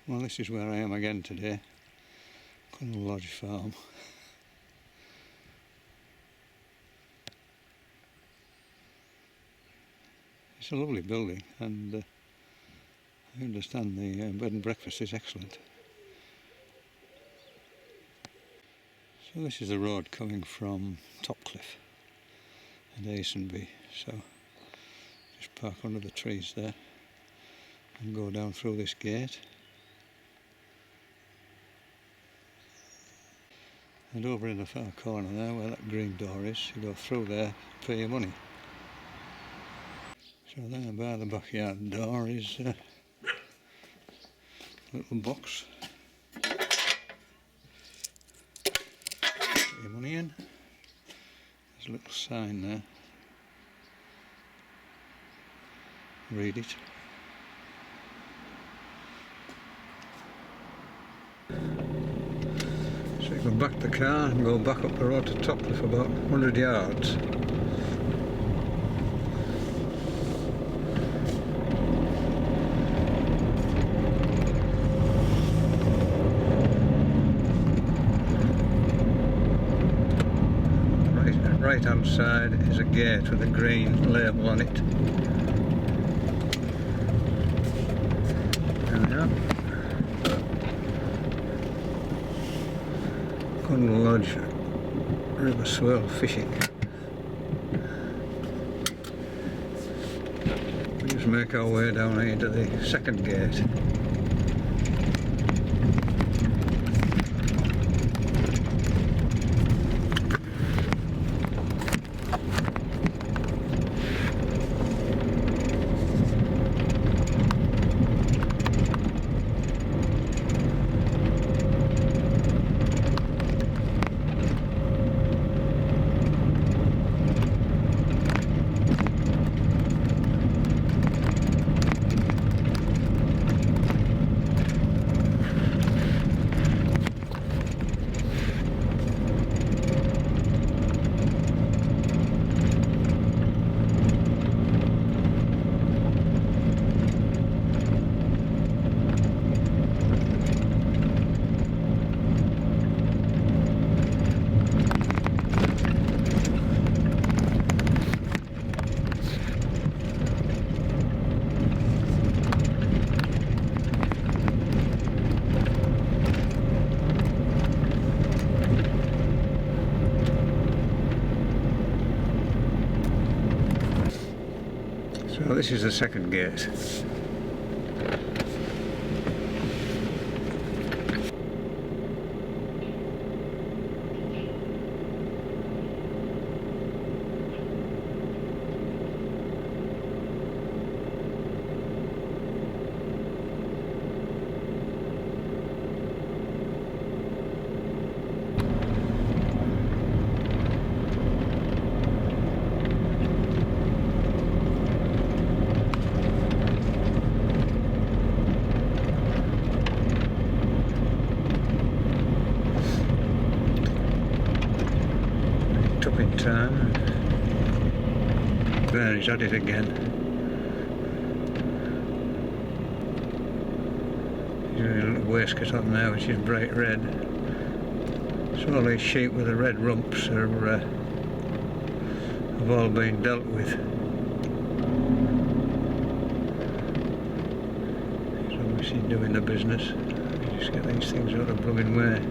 Well, this is where I am again today, Cundall Lodge Farm. It's a lovely building, and I understand the bed and breakfast is excellent. So this is the road coming from Topcliffe and Asenby, so just park under the trees there and go down through this gate. And over in the far corner there, where that green door is, you go through there, pay your money. So there by the backyard door is a little box. Put your money in. There's a little sign there. Read it. So you can back the car and go back up the road to Topcliffe about 100 yards. Right hand side is a gate with a green label on it. There we are. Cundall Lodge River Swirl Fishing. We just make our way down here to the second gate. So this is the second gate. Time. There, he's at it again. He's got a little waistcoat on now which is bright red. So all these sheep with the red rumps are have all been dealt with. He's obviously doing the business. You just get these things out of blooming way.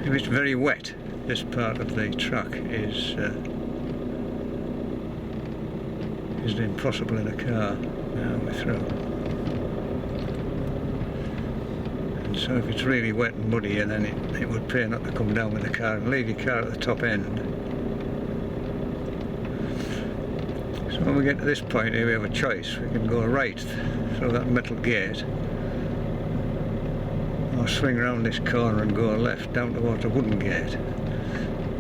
If it's very wet, this part of the track is impossible in a car. Now we're through. And so if it's really wet and muddy, and then it would pay not to come down with the car and leave your car at the top end. So when we get to this point here, we have a choice. We can go right through that metal gate, or swing around this corner and go left down towards a wooden gate.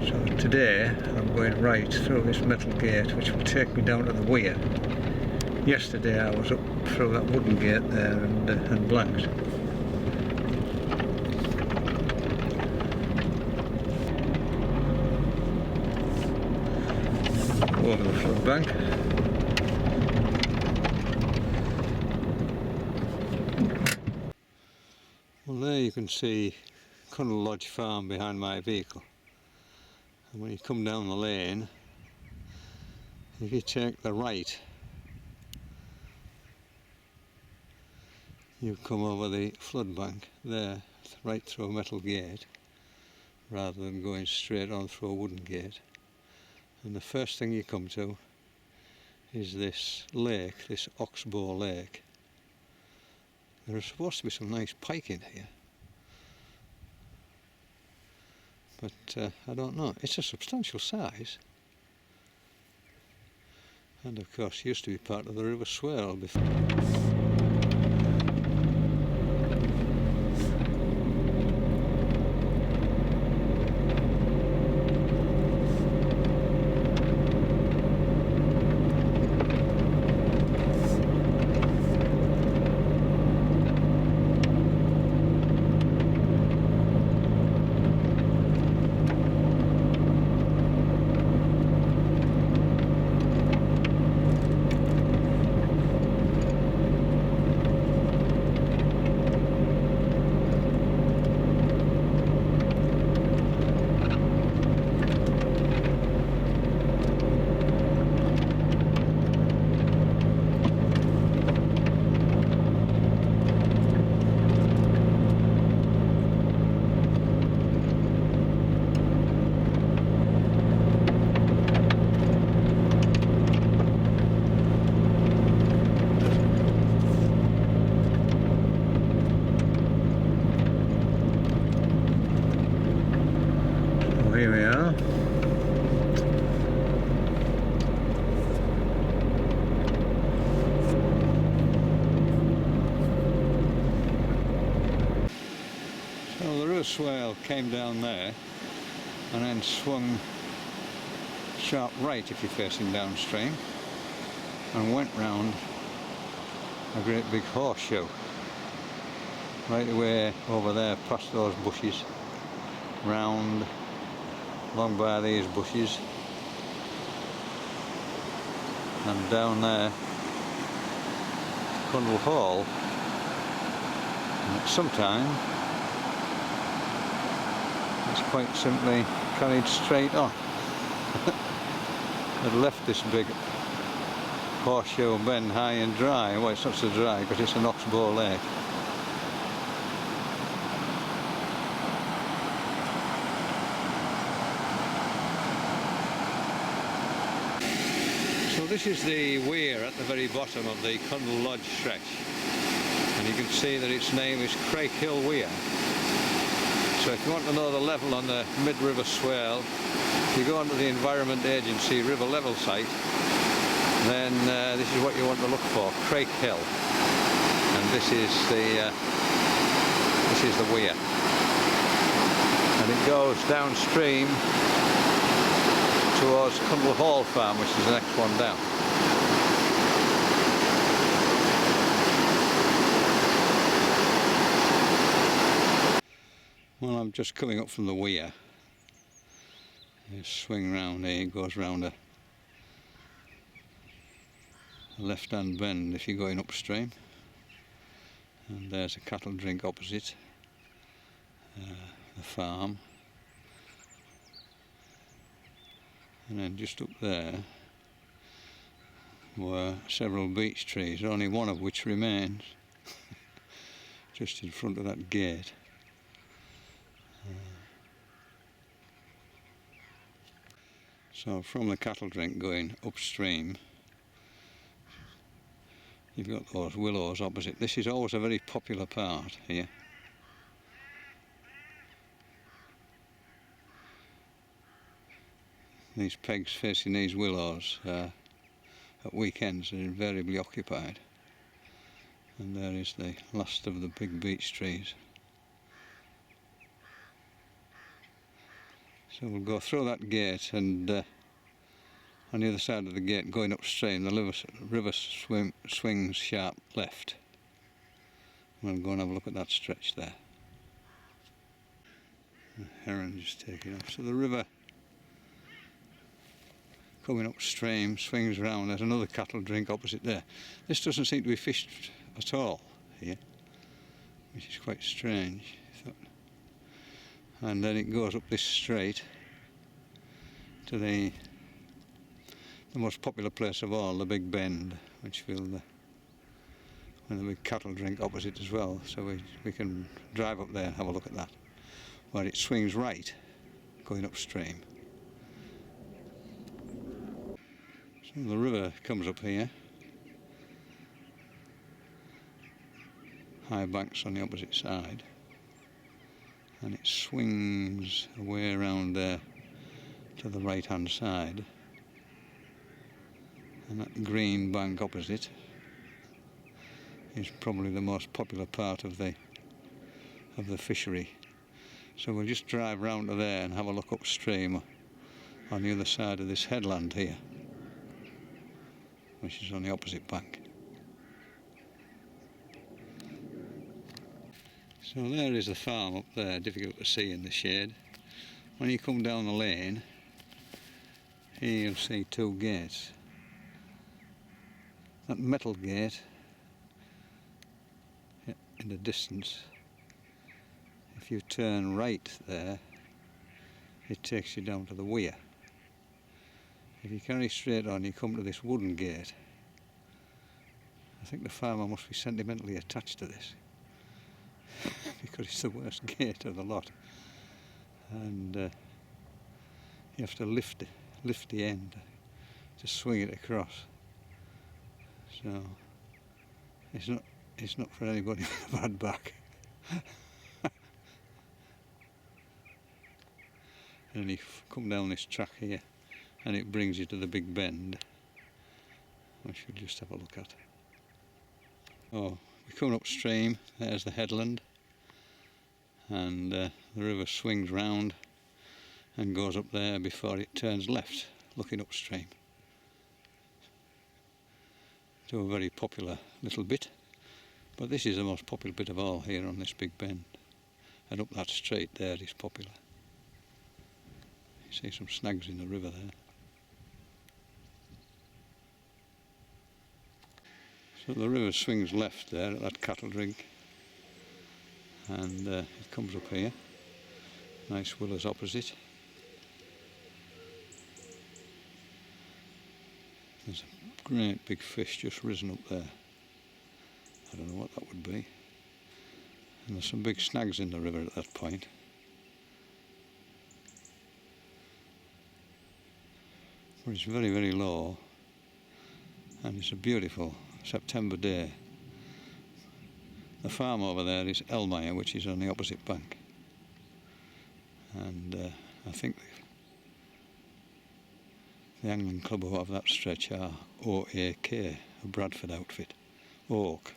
So today I'm going right through this metal gate, which will take me down to the weir. Yesterday I was up through that wooden gate there and blanked. over the flood bank. Well, there you can see Cundall Lodge Farm behind my vehicle. And when you come down the lane, if you take the right, you come over the flood bank there, right through a metal gate, rather than going straight on through a wooden gate. And the first thing you come to is this lake, this Oxbow lake. There is supposed to be some nice pike in here, but I don't know. It's a substantial size, and of course used to be part of the River Swale before. Here we are. So the River Swale came down there and then swung sharp right if you're facing downstream and went round a great big horseshoe right away over there past those bushes, round along by these bushes and down there Cundall Hall, and at some time it's quite simply carried straight on. It left this big horseshoe bend high and dry. Well, it's not so dry because it's an Oxbow lake. So this is the weir at the very bottom of the Cundall Lodge stretch, and you can see that its name is Crake Hill Weir. So if you want to know the level on the mid-river swale, if you go onto the Environment Agency river level site, then this is what you want to look for, Crake Hill, and this is the weir, and it goes downstream towards Cundall Hall Farm, which is the next one down. Well, I'm just coming up from the weir. You swing round here, it goes round a left-hand bend if you're going upstream, and there's a cattle drink opposite the farm, and then just up there were several beech trees, only one of which remains just in front of that gate. So from the cattle drink going upstream, you've got those willows opposite. This is always a very popular part here. These pegs facing these willows at weekends are invariably occupied. And there is the last of the big beech trees. So we'll go through that gate, and on the other side of the gate going upstream the river swings sharp left. We'll go and have a look at that stretch there. The heron just taking off. So the river coming upstream, swings round. There's another cattle drink opposite there. This doesn't seem to be fished at all here, which is quite strange. And then it goes up this straight to the most popular place of all, the Big Bend, which will the big cattle drink opposite as well. So we can drive up there and have a look at that, where it swings right, going upstream. So the river comes up here, high banks on the opposite side, and it swings away around there to the right hand side, and that green bank opposite is probably the most popular part of the fishery. So we'll just drive round to there and have a look upstream on the other side of this headland here, which is on the opposite bank. So there is the farm up there, difficult to see in the shade. When you come down the lane, here you'll see two gates. That metal gate in the distance, if you turn right there, it takes you down to the weir. If you carry straight on, you come to this wooden gate. I think the farmer must be sentimentally attached to this because it's the worst gate of the lot, and you have to lift the end to swing it across. So it's not for anybody with a bad back. And you come down this track here and it brings you to the Big Bend, which we'll just have a look at. Oh, we come upstream, there's the headland, and the river swings round and goes up there before it turns left, looking upstream to a very popular little bit. But this is the most popular bit of all here on this Big Bend, and up that straight there is popular. You see some snags in the river there. So the river swings left there at that cattle drink, and it comes up here. Nice willows opposite. There's a great big fish just risen up there. I don't know what that would be. And there's some big snags in the river at that point. But it's very, very low, and it's a beautiful September day. The farm over there is Elmire, which is on the opposite bank, and I think the angling club who have that stretch are OAK, a Bradford outfit, Oak,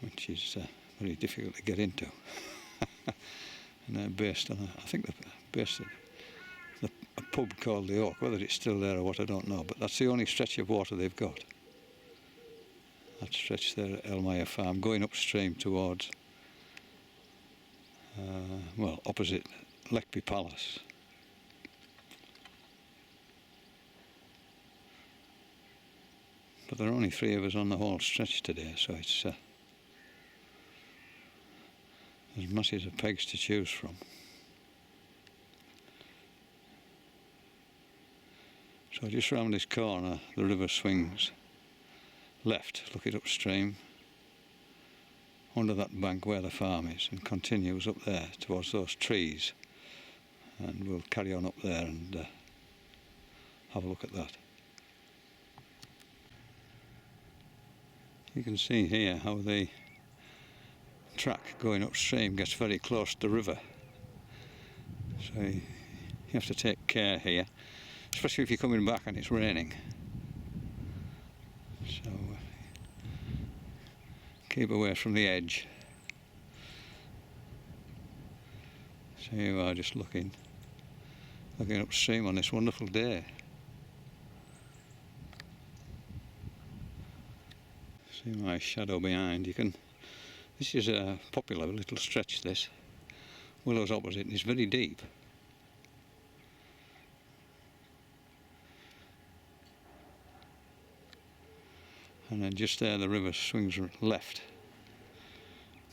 which is very difficult to get into. And they're based on, I think they're based on a pub called the Oak. Whether it's still there or what, I don't know, but that's the only stretch of water they've got. That stretch there at Elmire Farm, going upstream towards, well, opposite Leckby Palace. But there are only 3 of us on the whole stretch today, so it's there's masses of pegs to choose from. So just round this corner, the river swings left, looking upstream, under that bank where the farm is, and continues up there towards those trees. And we'll carry on up there and have a look at that. You can see here how the track going upstream gets very close to the river. So you have to take care here, especially if you're coming back and it's raining. So keep away from the edge. So here you are, just looking upstream on this wonderful day. See my shadow behind. This is a popular little stretch, this. Willows opposite, and it's very deep. And then just there the river swings left,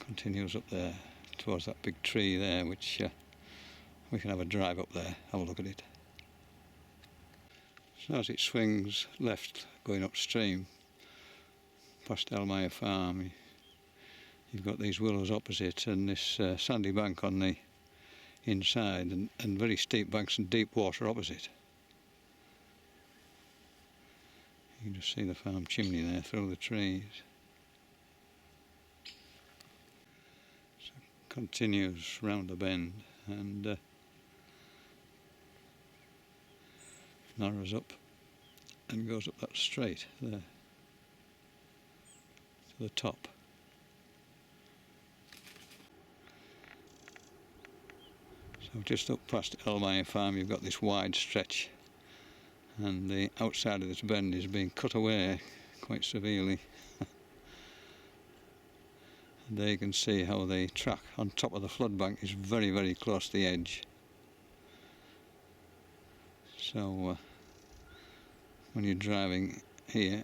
continues up there towards that big tree there, which we can have a drive up there, have a look at it. So as it swings left going upstream past Elmire Farm, you've got these willows opposite and this sandy bank on the inside, and very steep banks and deep water opposite. You can just see the farm chimney there through the trees. So it continues round the bend and narrows up and goes up that straight there to the top. So just up past Elmire Farm you've got this wide stretch, and the outside of this bend is being cut away quite severely. And there you can see how the track on top of the flood bank is very, very close to the edge. So when you're driving here,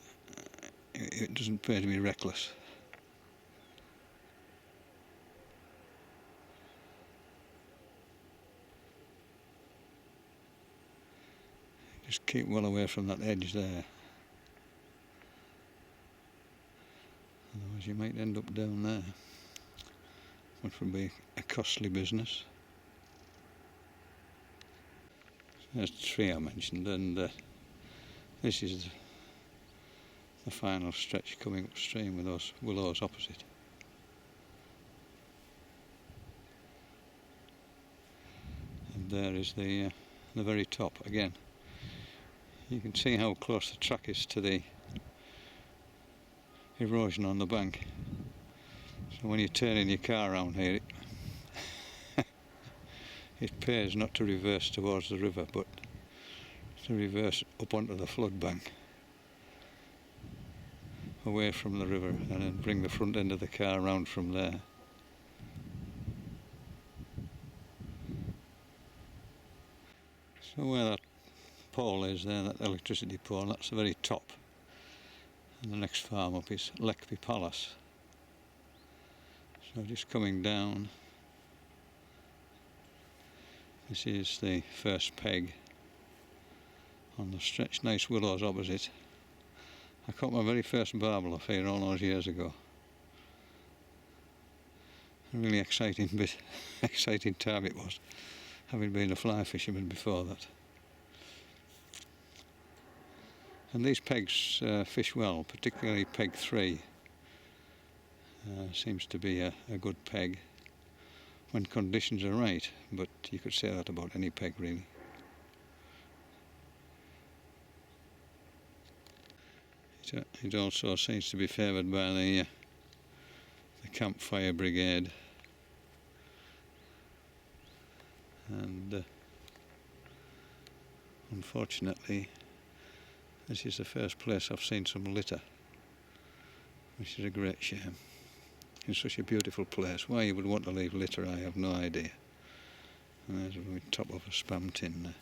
it doesn't pay to be reckless. Just keep well away from that edge there, otherwise you might end up down there, which would be a costly business. There's the tree I mentioned, and this is the final stretch coming upstream with those willows opposite. And there is the very top again. You can see how close the track is to the erosion on the bank. So when you're turning your car around here, it pays not to reverse towards the river, but to reverse up onto the flood bank, away from the river, and then bring the front end of the car round from there. So where that pole is there, that electricity pole, that's the very top, and the next farm up is Lekby Palace. So just coming down, this is the first peg on the stretch. Nice willows opposite. I caught my very first barbel off here all those years ago. A really exciting time it was, having been a fly fisherman before that. And these pegs fish well, particularly peg 3 seems to be a good peg when conditions are right, but you could say that about any peg really. It also seems to be favoured by the campfire brigade, and unfortunately this is the first place I've seen some litter, which is a great shame. In such a beautiful place, why you would want to leave litter I have no idea. And there's the top of a spam tin there.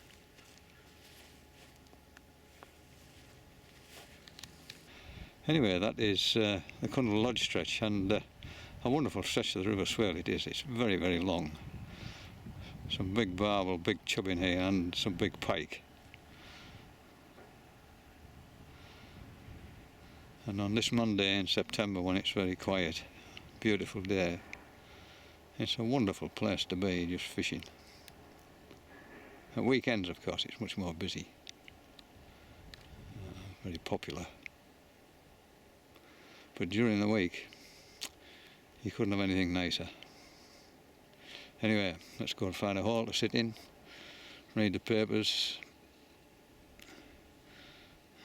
Anyway, that is the Cundall Lodge stretch, and a wonderful stretch of the River Swale it is. It's very, very long. Some big barbel, big chub in here, and some big pike. And on this Monday in September, when it's very quiet, beautiful day, it's a wonderful place to be just fishing. At weekends, of course, it's much more busy, very popular. But during the week, you couldn't have anything nicer. Anyway, let's go and find a hole to sit in, read the papers,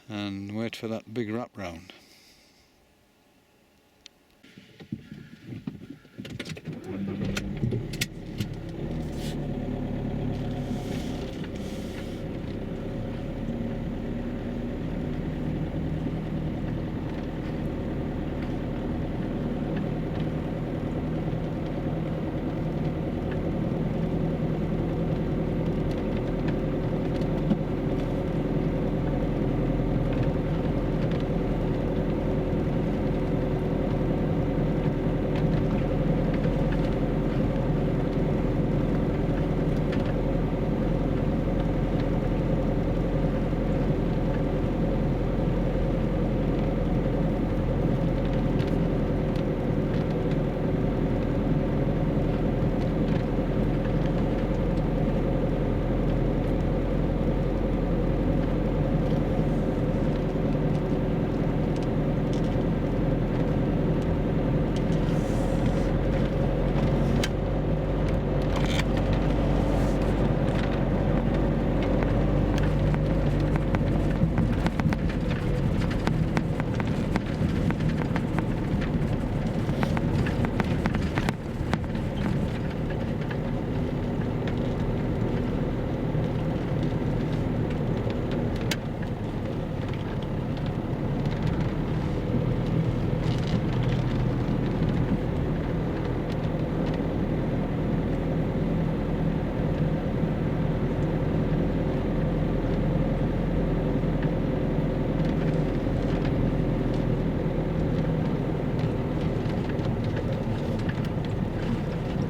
and wait for that big wrap round.